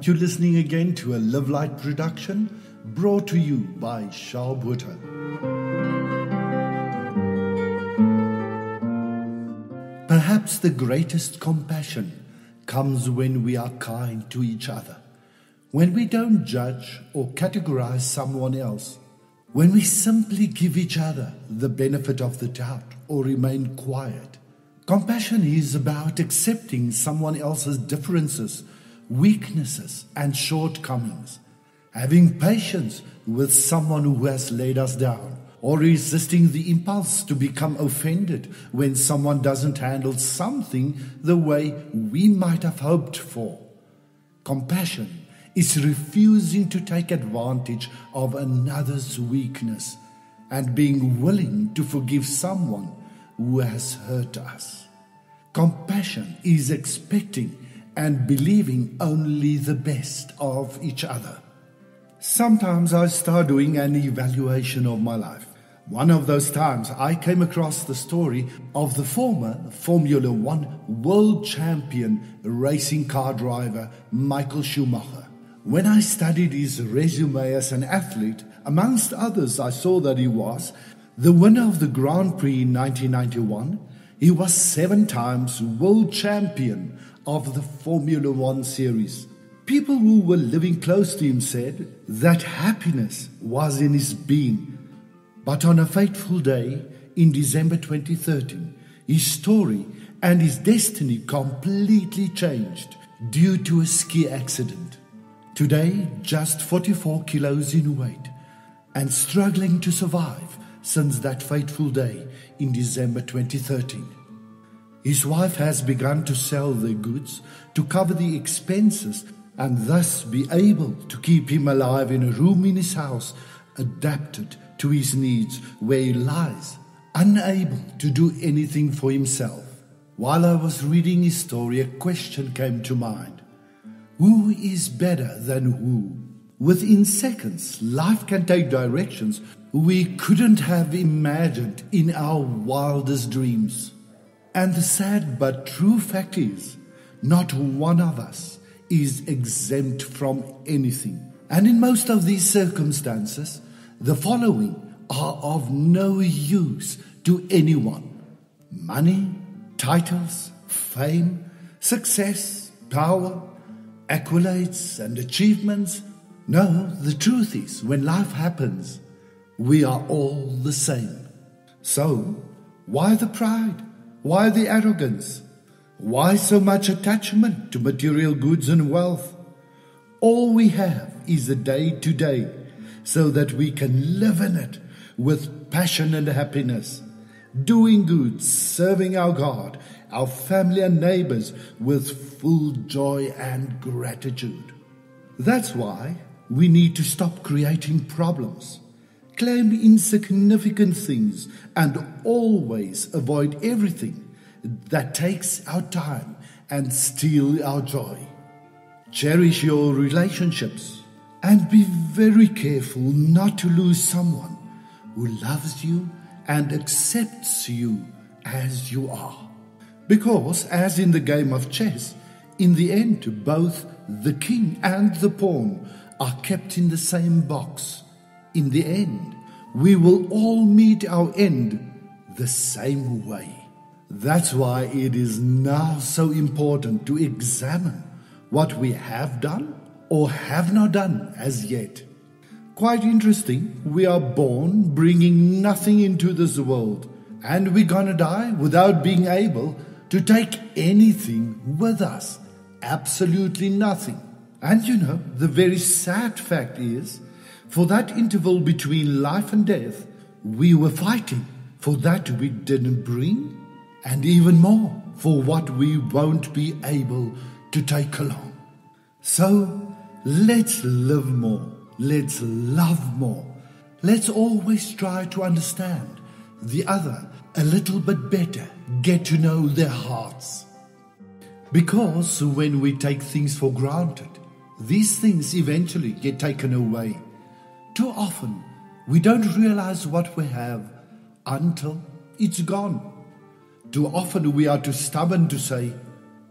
You're listening again to a Live Light production brought to you by Sharbutter. Perhaps the greatest compassion comes when we are kind to each other, when we don't judge or categorize someone else, when we simply give each other the benefit of the doubt or remain quiet. Compassion is about accepting someone else's differences, weaknesses and shortcomings, having patience with someone who has laid us down, or resisting the impulse to become offended when someone doesn't handle something the way we might have hoped for. Compassion is refusing to take advantage of another's weakness and being willing to forgive someone who has hurt us. Compassion is expecting and believing only the best of each other. Sometimes I start doing an evaluation of my life. One of those times I came across the story of the former Formula One world champion racing car driver Michael Schumacher. When I studied his resume as an athlete, amongst others I saw that he was the winner of the Grand Prix in 1991. He was 7 times world champion of the Formula One series. People who were living close to him said that happiness was in his being. But on a fateful day in December 2013, his story and his destiny completely changed due to a ski accident. Today, just 44 kilos in weight and struggling to survive since that fateful day in December 2013. His wife has begun to sell their goods to cover the expenses and thus be able to keep him alive in a room in his house adapted to his needs, where he lies, unable to do anything for himself. While I was reading his story, a question came to mind. Who is better than who? Within seconds, life can take directions we couldn't have imagined in our wildest dreams. And the sad but true fact is, not one of us is exempt from anything. And in most of these circumstances, the following are of no use to anyone: money, titles, fame, success, power, accolades and achievements. No, the truth is, when life happens, we are all the same. So, why the pride? Why the arrogance? Why so much attachment to material goods and wealth? All we have is a day to day, so that we can live in it with passion and happiness, doing good, serving our God, our family and neighbors with full joy and gratitude. That's why we need to stop creating problems, claim insignificant things, and always avoid everything that takes our time and steal our joy. Cherish your relationships and be very careful not to lose someone who loves you and accepts you as you are. Because, as in the game of chess, in the end both the king and the pawn are kept in the same box. In the end, we will all meet our end the same way. That's why it is now so important to examine what we have done or have not done as yet. Quite interesting, we are born bringing nothing into this world, and we're gonna die without being able to take anything with us. Absolutely nothing. And the very sad fact is, for that interval between life and death, we were fighting for that we didn't bring, and even more for what we won't be able to take along. So, let's live more. Let's love more. Let's always try to understand the other a little bit better, get to know their hearts. Because when we take things for granted, these things eventually get taken away. Too often, we don't realize what we have until it's gone. Too often we are too stubborn to say,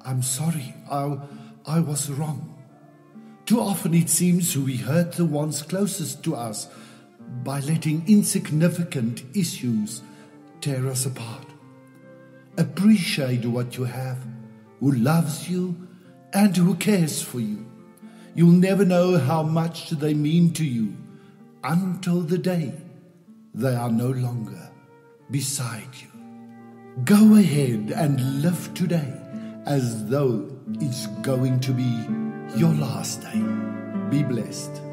"I'm sorry, I was wrong." Too often it seems we hurt the ones closest to us by letting insignificant issues tear us apart. Appreciate what you have, who loves you and who cares for you. You'll never know how much they mean to you until the day they are no longer beside you. Go ahead and live today as though it's going to be your last day. Be blessed.